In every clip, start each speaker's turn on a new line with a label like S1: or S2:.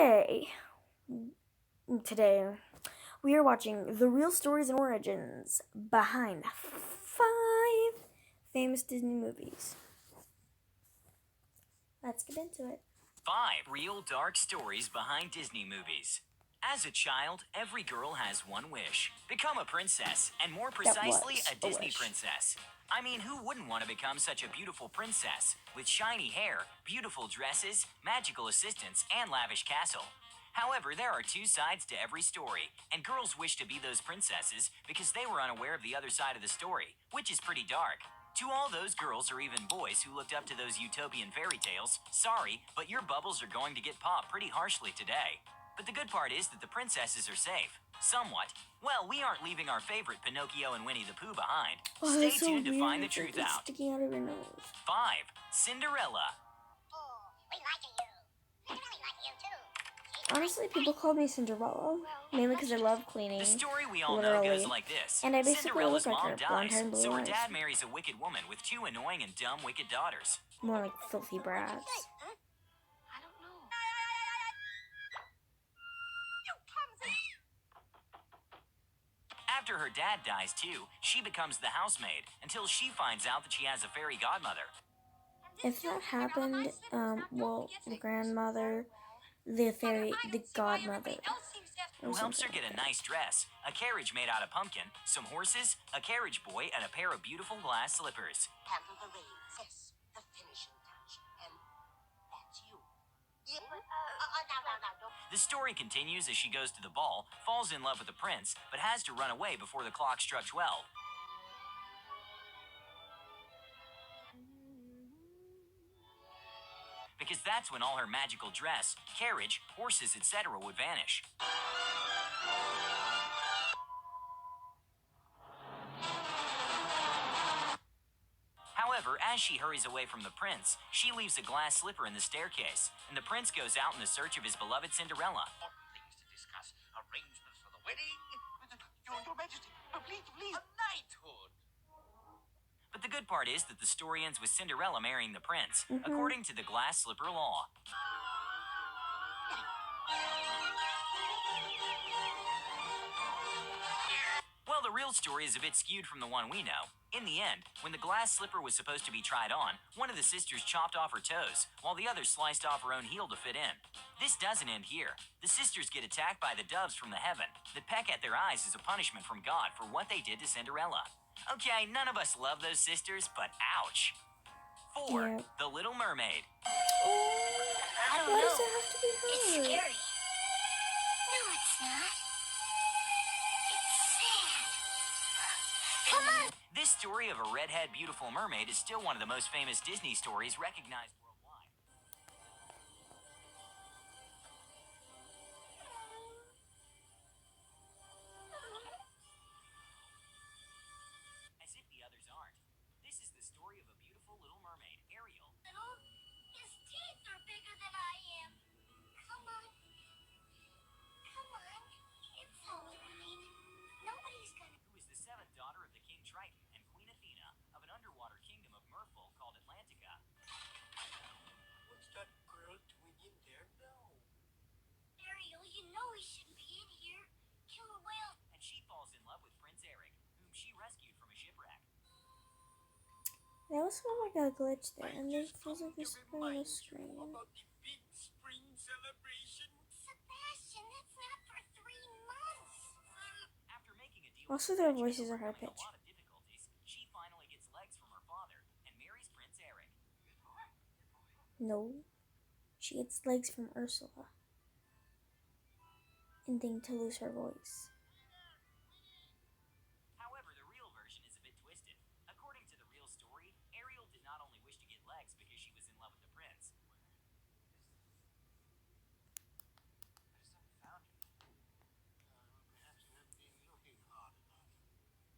S1: Today we are watching the real stories and origins behind 5 famous Disney movies. Let's get into it.
S2: 5 real dark stories behind Disney movies. As a child, every girl has one wish: become a princess, and more precisely,
S1: was
S2: a
S1: a
S2: Disney
S1: wish.
S2: princess. I mean, who wouldn't want to become such a beautiful princess with shiny hair, beautiful dresses, magical assistants, and lavish castle? However, there are 2 sides to every story, and girls wish to be those princesses because they were unaware of the other side of the story, which is pretty dark. To all those girls or even boys who looked up to those utopian fairy tales, sorry, but your bubbles are going to get popped pretty harshly today. But the good part is that the princesses are safe. Somewhat. Well, we aren't leaving our favorite Pinocchio and Winnie the Pooh behind.
S1: Oh,
S2: Stay
S1: that's so
S2: tuned to
S1: weird.
S2: find the
S1: It's
S2: truth
S1: like
S2: out.
S1: sticking out of your nose.
S2: 5. Cinderella.
S3: We like you. We really like you too.
S1: Honestly, people call me Cinderella, mainly because I love cleaning.
S2: The story we all know
S1: literally.
S2: goes like this.
S1: And I basically
S2: Cinderella's
S1: look like
S2: mom
S1: her, blonde hair
S2: dies,
S1: and blue
S2: so her
S1: eyes.
S2: dad marries a wicked woman with 2 annoying and dumb wicked daughters.
S1: More like filthy brats.
S3: I don't know.
S2: After her dad dies too, she becomes the housemaid until she finds out that she has a fairy godmother.
S1: If that happened, the grandmother, the fairy, the godmother,
S2: Who helps her get a nice dress, a carriage made out of pumpkin, some horses, a carriage boy, and a pair of beautiful glass slippers.
S3: Handle the reins. Yes, the finishing touch. And that's you. Yeah. No.
S2: The story continues as she goes to the ball, falls in love with the prince, but has to run away before the clock struck 12. Because that's when all her magical dress, carriage, horses, etc. would vanish. However, as she hurries away from the prince, she leaves a glass slipper in the staircase, and the prince goes out in the search of his beloved Cinderella.
S4: Things to discuss. Arrangements for the wedding.
S3: Your Majesty, please.
S4: A knighthood.
S2: But the good part is that the story ends with Cinderella marrying the prince, according to the glass slipper law. Well, the real story is a bit skewed from the one we know. In the end, when the glass slipper was supposed to be tried on, one of the sisters chopped off her toes, while the other sliced off her own heel to fit in. This doesn't end here. The sisters get attacked by the doves from the heaven that peck at their eyes as a punishment from God for what they did to Cinderella. Okay, none of us love those sisters, but ouch. 4.
S1: Yeah.
S2: The Little Mermaid.
S3: I don't
S1: Why
S3: know.
S1: does it have to be her?
S3: It's scary. No, it's not. It's sad. Come on.
S2: This story of a redhead beautiful mermaid is still one of the most famous Disney stories recognized worldwide. As if the others aren't. This is the story of a beautiful little mermaid, Ariel,
S3: His teeth are bigger than I am. Come on. It's all right. Nobody's gonna.
S2: who is the 7th daughter of the King Triton and Queen Athena of an underwater kingdom of merfolk called Atlantica.
S4: What's that girl doing in there now?
S3: Ariel, you know he shouldn't be in here. Killer whale.
S2: And she falls in love with Prince Eric, whom she rescued from a shipwreck.
S1: There was like a glitch there, and it feels like there's something on the screen.
S4: About the big spring celebration.
S3: Sebastian, that's not for 3 months.
S2: After making a deal
S1: Also,
S2: with
S1: their
S2: Adventure
S1: voices are
S2: and
S1: high
S2: overcoming
S1: pitched.
S2: a lot of difficulties, she finally gets legs from her father and marries Prince Eric.
S1: No, she gets legs from Ursula, ending to lose her voice.
S2: However, the real version is a bit twisted. According to the real story, Ariel did not only wish to get legs because she was in love with the prince.
S4: Perhaps not been looking hard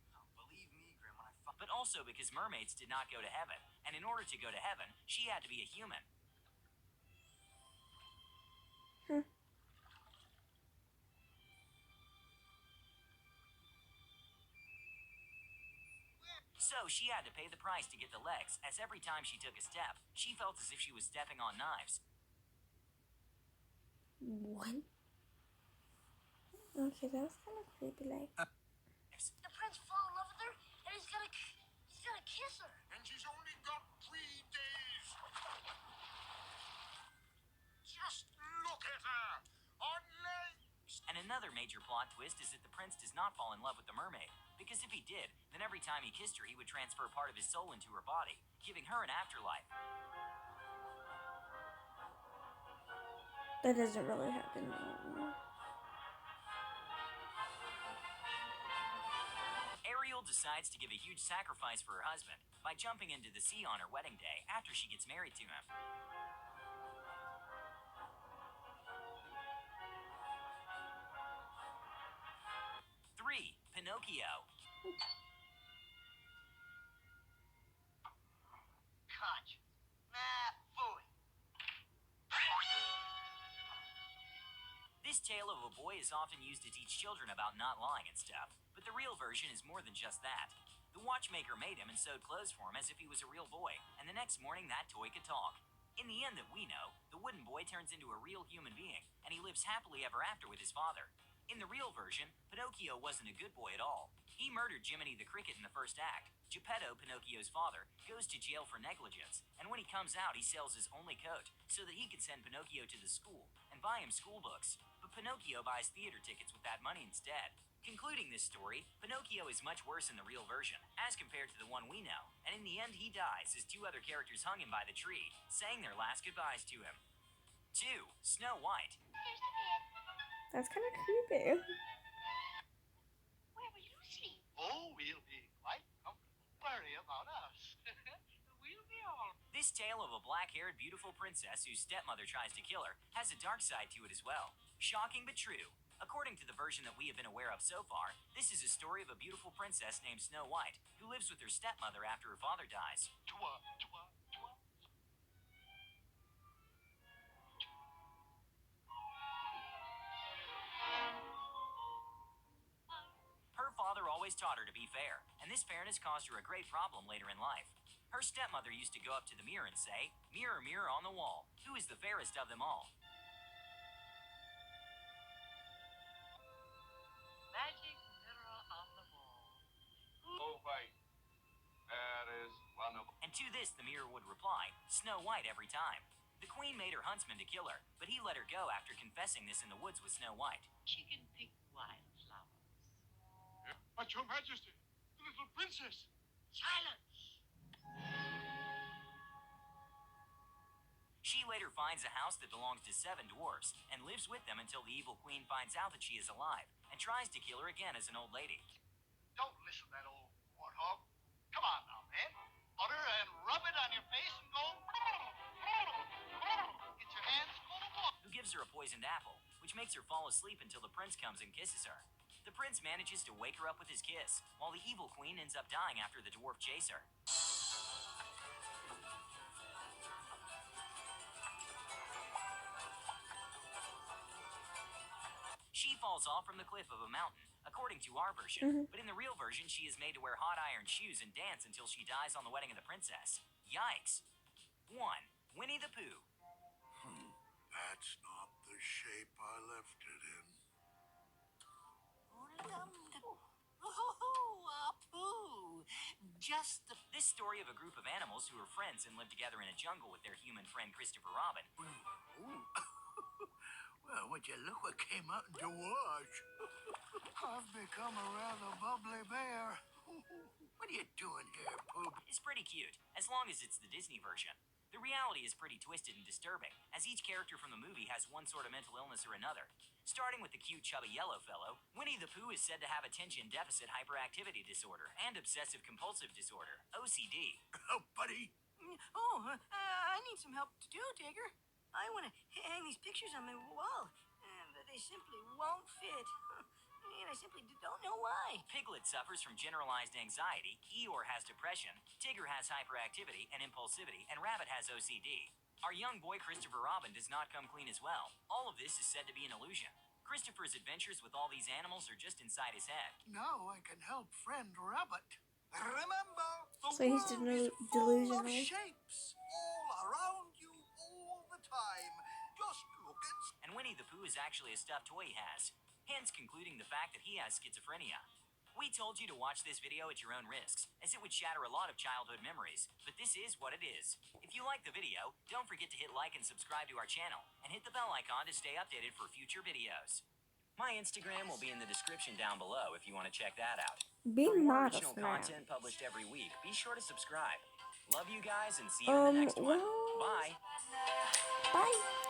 S4: enough.
S2: Believe me, Grim, but also because mermaids did not go to heaven, and in order to go to heaven, she had to be a human. So she had to pay the price to get the legs, as every time she took a step, she felt as if she was stepping on knives.
S1: What? Okay, that was kind of creepy, like.
S3: The prince fall in love with her, and he's gonna kiss her.
S4: And she's only got 3 days. Just look at her. On legs.
S2: And another major plot twist is that the prince does not fall in love with the mermaid, because if he did, then every time he kissed her, he would transfer part of his soul into her body, giving her an afterlife.
S1: That doesn't really happen, though.
S2: Ariel decides to give a huge sacrifice for her husband by jumping into the sea on her wedding day after she gets married to him. Three, Pinocchio.
S3: Conscience. Nah, phooey.
S2: This tale of a boy is often used to teach children about not lying and stuff, but the real version is more than just that. The watchmaker made him and sewed clothes for him as if he was a real boy, and the next morning that toy could talk. In the end that we know, the wooden boy turns into a real human being, and he lives happily ever after with his father. In the real version, Pinocchio wasn't a good boy at all. He murdered Jiminy the Cricket in the first act. Geppetto, Pinocchio's father, goes to jail for negligence, and when he comes out, he sells his only coat so that he can send Pinocchio to the school and buy him school books. But Pinocchio buys theater tickets with that money instead. Concluding this story, Pinocchio is much worse in the real version, as compared to the one we know, and in the end he dies as 2 other characters hung him by the tree, saying their last goodbyes to him. 2. Snow White.
S1: That's kind of creepy.
S3: Where will you sleep?
S4: Oh, we'll be quite comfortable. Worry about us. We'll be all.
S2: This tale of a black-haired, beautiful princess whose stepmother tries to kill her has a dark side to it as well. Shocking but true. According to the version that we have been aware of so far, this is a story of a beautiful princess named Snow White who lives with her stepmother after her father dies.
S4: Twa, twa, twa.
S2: Her father always taught her to be fair, and this fairness caused her a great problem later in life. Her stepmother used to go up to the mirror and say, "Mirror, mirror on the wall, who is the fairest of them all?"
S5: Magic mirror on the wall.
S4: Oh, wait. That is wonderful.
S2: And to this the mirror would reply, "Snow White" every time. The queen made her huntsman to kill her, but he let her go after confessing this in the woods with Snow White.
S5: She can pick wildflowers.
S4: But your majesty, the little princess.
S3: Silence.
S2: She later finds a house that belongs to 7 dwarfs and lives with them until the evil queen finds out that she is alive and tries to kill her again as an old lady.
S4: Don't listen to that old warthog. Come on now, man. Butter and rub it on your face and go. Get your hands full of water.
S2: Who gives her a poisoned apple, which makes her fall asleep until the prince comes and kisses her. The prince manages to wake her up with his kiss, while the evil queen ends up dying after the dwarf chase her. She falls off from the cliff of a mountain, according to our version, but in the real version, she is made to wear hot iron shoes and dance until she dies on the wedding of the princess. Yikes! 1. Winnie the Pooh.
S6: That's not the shape I left it in.
S5: Oh, Apu! Just the
S2: This story of a group of animals who are friends and live together in a jungle with their human friend Christopher Robin.
S6: Ooh. Well, would you look what came out into wash? I've become a rather bubbly bear. What are you doing here, Poop?
S2: Is pretty cute, as long as it's the Disney version. The reality is pretty twisted and disturbing, as each character from the movie has one sort of mental illness or another. Starting with the cute chubby yellow fellow, Winnie the Pooh is said to have attention deficit hyperactivity disorder and obsessive compulsive disorder, OCD.
S6: Oh, buddy.
S5: I need some help to do, Tigger. I want to hang these pictures on my wall, but they simply won't fit. And I simply don't know why.
S2: Piglet suffers from generalized anxiety, Eeyore has depression, Tigger has hyperactivity and impulsivity, and Rabbit has OCD. Our young boy Christopher Robin does not come clean as well. All of this is said to be an illusion. Christopher's adventures with all these animals are just inside his head.
S6: Now I can help friend Rabbit. Remember, the
S1: So he's
S6: world is full
S1: delusional.
S6: of shapes all around you all the time. Just look and
S2: And Winnie the Pooh is is actually a stuffed toy he has, hence concluding the fact that he has schizophrenia. We told you to watch this video at your own risks, as it would shatter a lot of childhood memories, but this is what it is. If you like the video, don't forget to hit like and subscribe to our channel, and hit the bell icon to stay updated for future videos. My Instagram will be in the description down below if you want to check that out.
S1: Be
S2: For more
S1: not a
S2: original
S1: snack.
S2: content published every week, be sure to subscribe. Love you guys and see you in the next one.
S1: well-
S2: Bye.
S1: Bye.